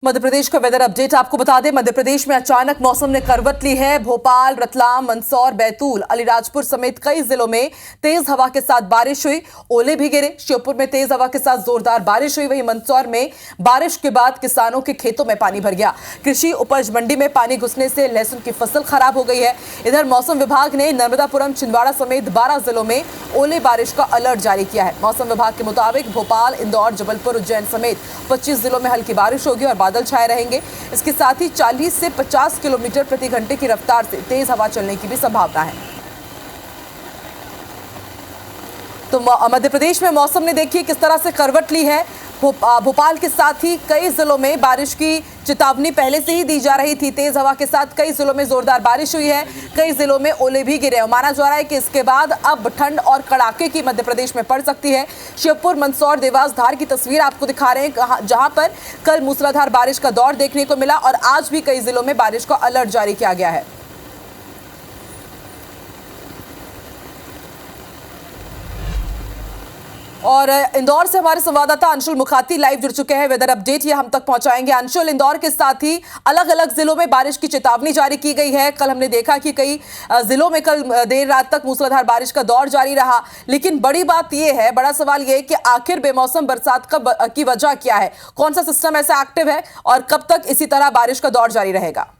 मध्य प्रदेश का weather update आपको बता दें। मध्य प्रदेश में अचानक मौसम ने करवट ली है। भोपाल, रतलाम, मंदसौर, बैतूल, अलीराजपुर समेत कई जिलों में तेज हवा के साथ बारिश हुई। ओले भी गिरे। श्योपुर में तेज हवा के साथ जोरदार बारिश हुई। वहीं मंदसौर में बारिश के बाद किसानों के खेतों में पानी भर गया। कृषि उपज मंडी में पानी घुसने से लहसुन की फसल खराब हो गई है। इधर मौसम विभाग ने नर्मदापुरम, छिंदवाड़ा समेत 12 जिलों में ओले बारिश का अलर्ट जारी किया है। मौसम विभाग के मुताबिक भोपाल, इंदौर, जबलपुर, उज्जैन समेत 25 जिलों में हल्की बारिश होगी और बादल छाए रहेंगे। इसके साथ ही 40 से 50 किलोमीटर प्रति घंटे की रफ्तार से तेज हवा चलने की भी संभावना है। तो मध्य प्रदेश में मौसम ने देखिए किस तरह से करवट ली है। भोपाल के साथ ही कई जिलों में बारिश की चेतावनी पहले से ही दी जा रही थी। तेज हवा के साथ कई जिलों में जोरदार बारिश हुई है। कई जिलों में ओले भी गिरे। माना जा रहा है कि इसके बाद अब ठंड और कड़ाके की मध्य प्रदेश में पड़ सकती है। श्योपुर, मंदसौर, देवास, धार की तस्वीर आपको दिखा रहे हैं, जहां पर कल मूसलाधार बारिश का दौर देखने को मिला और आज भी कई जिलों में बारिश का अलर्ट जारी किया गया है। और इंदौर से हमारे संवाददाता अंशुल मुखाती लाइव जुड़ चुके हैं। वेदर अपडेट ये हम तक पहुंचाएंगे। अंशुल, इंदौर के साथ ही अलग अलग जिलों में बारिश की चेतावनी जारी की गई है। कल हमने देखा कि कई जिलों में कल देर रात तक मूसलाधार बारिश का दौर जारी रहा। लेकिन बड़ी बात यह है, बड़ा सवाल यह है कि आखिर बेमौसम बरसात की वजह क्या है? कौन सा सिस्टम ऐसा एक्टिव है और कब तक इसी तरह बारिश का दौर जारी रहेगा?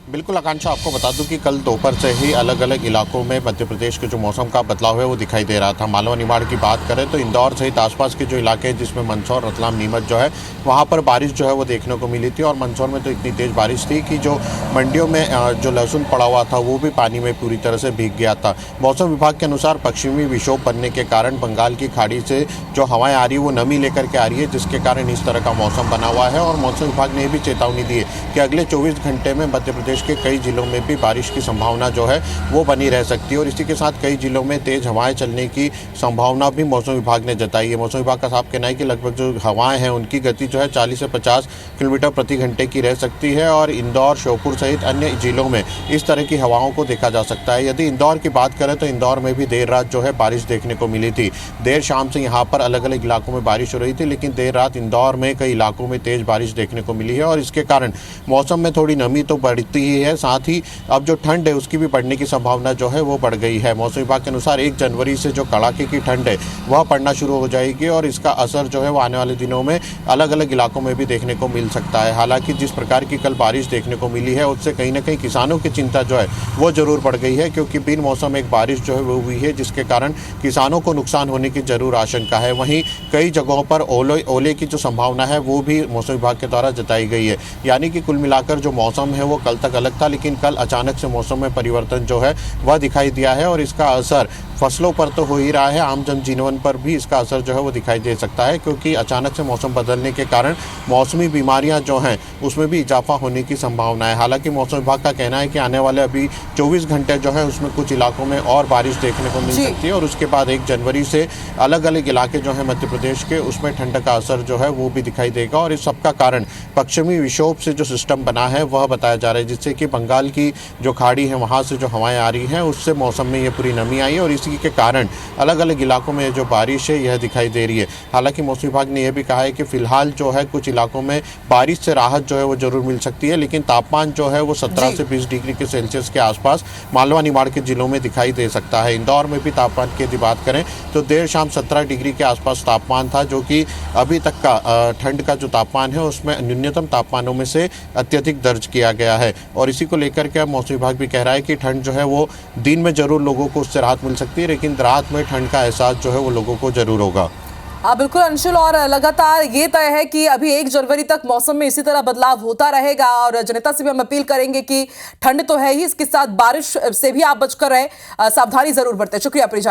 बिल्कुल आकांक्षा, आपको बता दूं कि कल दोपहर से ही अलग अलग इलाकों में मध्य प्रदेश के जो मौसम का बदलाव है वो दिखाई दे रहा था। मालवा निमाड़ की बात करें तो इंदौर सहित आसपास के जो इलाके हैं जिसमें मंदसौर, रतलाम, नीमच जो है वहाँ पर बारिश जो है वो देखने को मिली थी। और मंदसौर में तो इतनी तेज़ बारिश थी कि जो मंडियों में जो लहसुन पड़ा हुआ था वो भी पानी में पूरी तरह से भीग गया था। मौसम विभाग के अनुसार पश्चिमी विक्षोभ बनने के कारण बंगाल की खाड़ी से जो हवाएं आ रही है वो नमी लेकर के आ रही है, जिसके कारण इस तरह का मौसम बना हुआ है। और मौसम विभाग ने यह भी चेतावनी दी है कि अगले 24 घंटे में मध्य प्रदेश के कई जिलों में भी बारिश की संभावना जो है वो बनी रह सकती है। और इसी के साथ कई जिलों में तेज हवाएं चलने की संभावना भी मौसम विभाग ने जताई है। मौसम विभाग का साफ कहना है कि लगभग जो हवाएं हैं उनकी गति जो है 40 से 50 किलोमीटर प्रति घंटे की रह सकती है। और इंदौर, श्योपुर सहित अन्य जिलों में इस तरह की हवाओं को देखा जा सकता है। यदि इंदौर की बात करें तो इंदौर में भी देर रात जो है बारिश देखने को मिली थी। देर शाम से यहाँ पर अलग अलग इलाकों में बारिश हो रही थी, लेकिन देर रात इंदौर में कई इलाकों में तेज बारिश देखने को मिली है। और इसके कारण मौसम में थोड़ी नमी तो बढ़ती ही है, साथ ही अब जो ठंड है उसकी भी बढ़ने की संभावना जो है वो बढ़ गई है। मौसम विभाग के अनुसार 1 जनवरी से जो कड़ाके की ठंड है वह पड़ना शुरू हो जाएगी और इसका असर जो है वो आने वाले दिनों में अलग अलग इलाकों में भी देखने को मिल सकता है। हालांकि जिस प्रकार की कल बारिश देखने को मिली है उससे कहीं ना कहीं किसानों की चिंता जो है वो जरूर बढ़ गई है, क्योंकि बिन मौसम एक बारिश जो है वो हुई है, जिसके कारण किसानों को नुकसान होने की जरूर आशंका है। वहीं कई जगहों पर ओले की जो संभावना है वो भी मौसम विभाग के द्वारा जताई गई है। यानी कि कुल मिलाकर जो मौसम है वो कल तक अलग था, लेकिन कल अचानक से मौसम में परिवर्तन जो है वह दिखाई दिया है। और इसका असर फसलों पर तो हो ही रहा है, आम जनजीवन पर भी इसका असर जो है वो दिखाई दे सकता है, क्योंकि अचानक से मौसम बदलने के कारण मौसमी बीमारियां जो हैं उसमें भी इजाफा होने की संभावना है। हालांकि मौसम विभाग का कहना है कि आने वाले अभी 24 घंटे जो है उसमें कुछ इलाकों में और बारिश देखने को मिल सकती है। और उसके बाद 1 जनवरी से अलग अलग इलाके जो है मध्य प्रदेश के उसमें ठंड का असर जो है वो भी दिखाई देगा। और इस सबका कारण पश्चिमी विक्षोभ से जो सिस्टम बना है वह बताया जा रहा है, जिससे कि बंगाल की जो खाड़ी है वहाँ से जो हवाएं आ रही हैं उससे मौसम में ये पूरी नमी आई है और इसी के कारण अलग अलग इलाकों में जो बारिश है यह दिखाई दे रही है। हालांकि मौसम विभाग ने यह भी कहा है कि फिलहाल जो है कुछ इलाकों में बारिश से राहत जो है वो जरूर मिल सकती है, लेकिन तापमान जो है वो 17 से 20 डिग्री के सेल्सियस के आसपास मालवा निमाड़ के जिलों में दिखाई दे सकता है। इंदौर में भी तापमान की यदि बात करें तो देर शाम 17 डिग्री के आसपास तापमान था, जो कि अभी तक का ठंड का जो तापमान है उसमें न्यूनतम तापमानों में से अत्यधिक दर्ज किया गया है। और इसी को लेकर के मौसम विभाग भी कह रहा है कि ठंड जो है वो दिन में जरूर लोगों को उससे राहत मिल सकती है, लेकिन रात में ठंड का एहसास जो है वो लोगों को जरूर होगा। बिल्कुल अंशुल, और लगातार ये तय है कि अभी 1 जनवरी तक मौसम में इसी तरह बदलाव होता रहेगा और जनता से भी हम अपील करेंगे कि ठंड तो है ही, इसके साथ बारिश से भी आप बचकर रहे, सावधानी जरूर बरतें। शुक्रिया प्रिया।